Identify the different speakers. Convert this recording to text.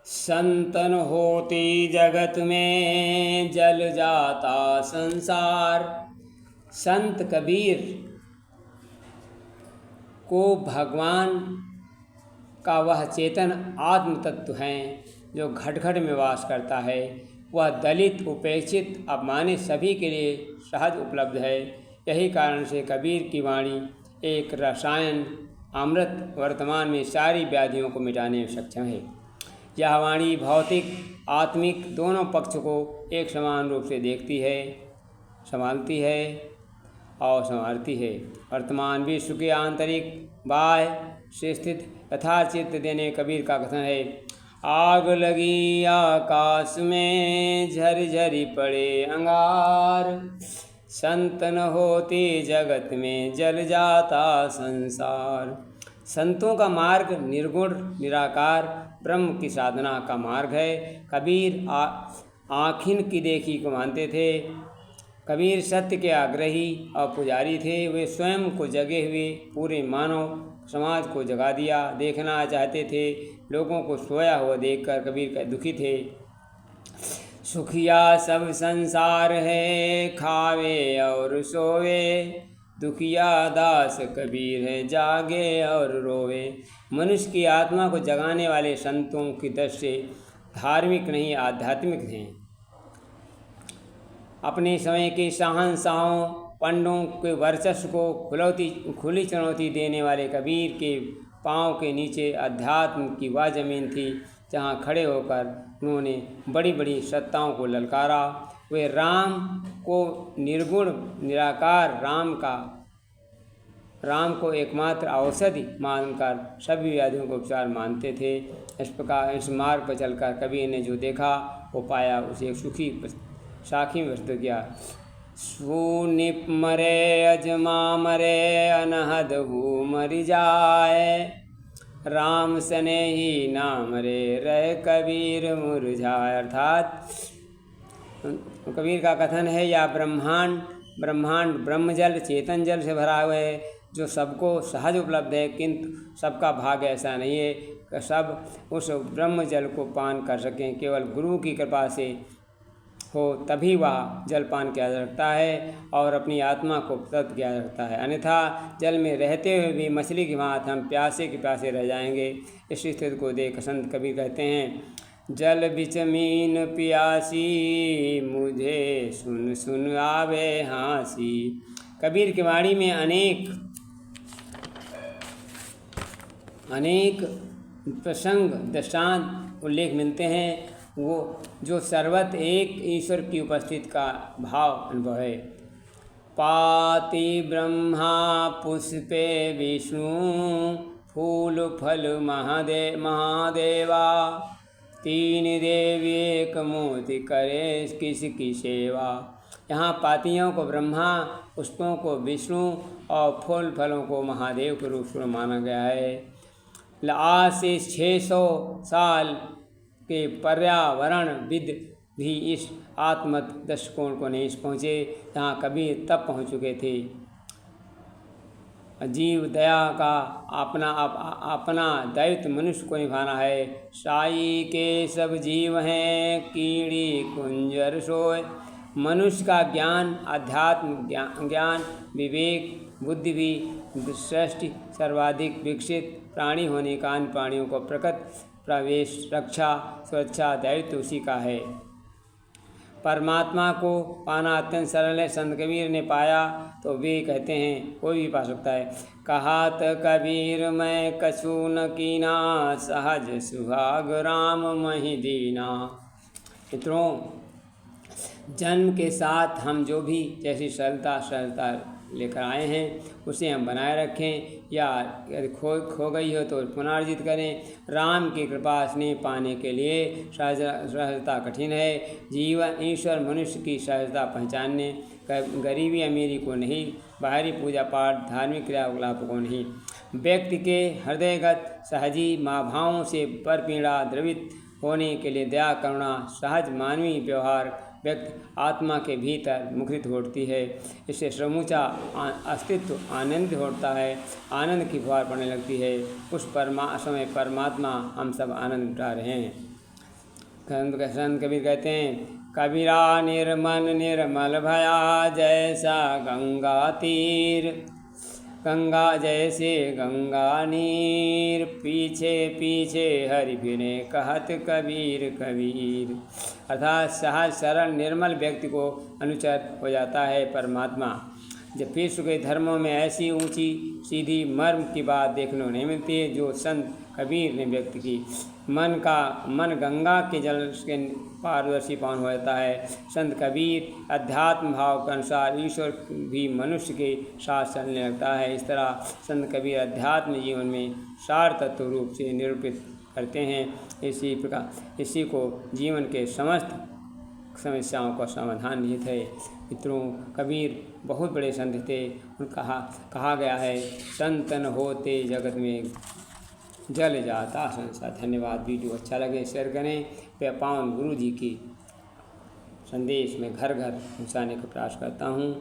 Speaker 1: संतन होती जगत में जल जाता संसार। संत कबीर को भगवान का वह चेतन आत्म तत्व है जो घट घट में वास करता है। वह दलित, उपेक्षित, अपमानित सभी के लिए सहज उपलब्ध है। यही कारण से कबीर की वाणी एक रसायन अमृत वर्तमान में सारी व्याधियों को मिटाने में सक्षम है। यह वाणी भौतिक आत्मिक दोनों पक्ष को एक समान रूप से देखती है, संभालती है और संवारती है। वर्तमान विश्व के आंतरिक बाह्य से स्थित यथाचित्त देने कबीर का कथन है। आग लगी आकाश में झरझरी पड़े अंगार, संत न होते जगत में जल जाता संसार। संतों का मार्ग निर्गुण निराकार ब्रह्म की साधना का मार्ग है। कबीर आँखिन की देखी को मानते थे। कबीर सत्य के आग्रही और पुजारी थे। वे स्वयं को जगे हुए पूरे मानव समाज को जगा दिया देखना चाहते थे। लोगों को सोया हुआ देखकर कबीर दुखी थे। सुखिया सब संसार है, खावे और सोवे, दुखिया दास कबीर है, जागे और रोवे। मनुष्य की आत्मा को जगाने वाले संतों की दृष्टि धार्मिक नहीं आध्यात्मिक हैं। अपने समय के शहंशाहों पंडों के वर्चस्व को खुली चुनौती देने वाले कबीर के पाँव के नीचे अध्यात्म की वह जमीन थी जहाँ खड़े होकर उन्होंने बड़ी बड़ी सत्ताओं को ललकारा। वे राम को निर्गुण निराकार राम को एकमात्र औषधि मानकर सभी व्याधियों को उपचार मानते थे। इस प्रकार इस मार्ग पर चलकर कबीर ने जो देखा वो पाया, उसे सुखी साखी में प्रस्तुत किया। सुनिप मरे अजमा मरे, अनहद हु मरि जाए, राम सने ही नाम रे रह कबीर मुरझाए। अर्थात कबीर का कथन है, या ब्रह्मांड ब्रह्मजल चेतन जल से भरा हुआ है जो सबको सहज उपलब्ध है, किंतु सबका भाग्य ऐसा नहीं है कि सब उस ब्रह्म जल को पान कर सकें। केवल गुरु की कृपा से हो तभी वह जल पान किया जा सकता है और अपनी आत्मा को तृप्त किया जा सकता है। अन्यथा जल में रहते हुए भी मछली की भांति हम प्यासे के प्यासे रह जाएंगे। इस स्थिति को देख संत कबीर कहते हैं, जल बिच मीन प्यासी, मुझे सुन सुन आवे हाँसी। कबीर की वाणी में अनेक प्रसंग दृष्टांत उल्लेख मिलते हैं। वो जो सर्वत एक ईश्वर की उपस्थिति का भाव अनुभव है। पाति ब्रह्मा पुष्पे विष्णु, फूल फल महादेवा, तीन देवी एक मूर्ति करे किसकी सेवा। यहाँ पातियों को ब्रह्मा, पुष्पों को विष्णु और फूल फलों को महादेव के रूप में माना गया है। आज से 600 साल के पर्यावरणविद भी इस आत्म दृष्टिकोण को नहीं पहुँचे जहाँ कबीर तब पहुँच चुके थे। जीव दया का अपना दायित्व मनुष्य को निभाना है। साई के सब जीव हैं, कीड़ी कुंजर सोए। मनुष्य का ज्ञान, आध्यात्म ज्ञान, विवेक, बुद्धि भी सृष्टि सर्वाधिक विकसित प्राणी होने का अन्य प्राणियों को प्रकृति प्रवेश रक्षा सुरक्षा दायित्व उसी का है। परमात्मा को पाना अत्यंत सरल है। संत कबीर ने पाया तो वे कहते हैं कोई भी पा सकता है। कहात कबीर मैं कछु न कीना, सहज सुहाग राम महि दीना। मित्रों, जन्म के साथ हम जो भी जैसी सरलता लेकर आए हैं उसे हम बनाए रखें, या यदि खो गई हो तो पुनर्जित करें। राम की कृपा स्नेह पाने के लिए सहजता कठिन है। जीवन ईश्वर मनुष्य की सहजता पहचानने, गरीबी अमीरी को नहीं, बाहरी पूजा पाठ धार्मिक क्रियाकलापों को नहीं, व्यक्ति के हृदयगत सहजी भावों से परपीड़ा द्रवित होने के लिए दया करुणा सहज मानवीय व्यवहार व्यक्ति आत्मा के भीतर मुखरित होती है। इससे समूचा अस्तित्व आनंदित होता है, आनंद की फुहार पड़ने लगती है। उस समय परमात्मा हम सब आनंद उठा रहे हैं। संत कबीर कहते हैं, कबीरा निर्मन निर्मल भया जैसा गंगा तीर, गंगा जैसे गंगा नीर, पीछे पीछे हरि फिरे कहत कबीर कबीर। अर्थात सहज सरल निर्मल व्यक्ति को अनुचर हो जाता है परमात्मा। जब विश्व के धर्मों में ऐसी ऊंची सीधी मर्म की बात देखने को नहीं मिलती है जो संत कबीर ने व्यक्त की। मन गंगा के जल के पारदर्शी पावन हो जाता है। संत कबीर अध्यात्म भाव के अनुसार ईश्वर भी मनुष्य के साथ चलने लगता है। इस तरह संत कबीर अध्यात्म जीवन में सार तत्व रूप से निरूपित करते हैं। इसी प्रकार इसी को जीवन के समस्त समस्याओं का समाधान निहित है। मित्रों, कबीर बहुत बड़े संत थे। कहा गया है, संत न होते जगत में जल जाता संसार। धन्यवाद। वीडियो अच्छा लगे शेयर करें। पावन गुरु जी की संदेश में घर घर पहुँचाने का प्रयास करता हूँ।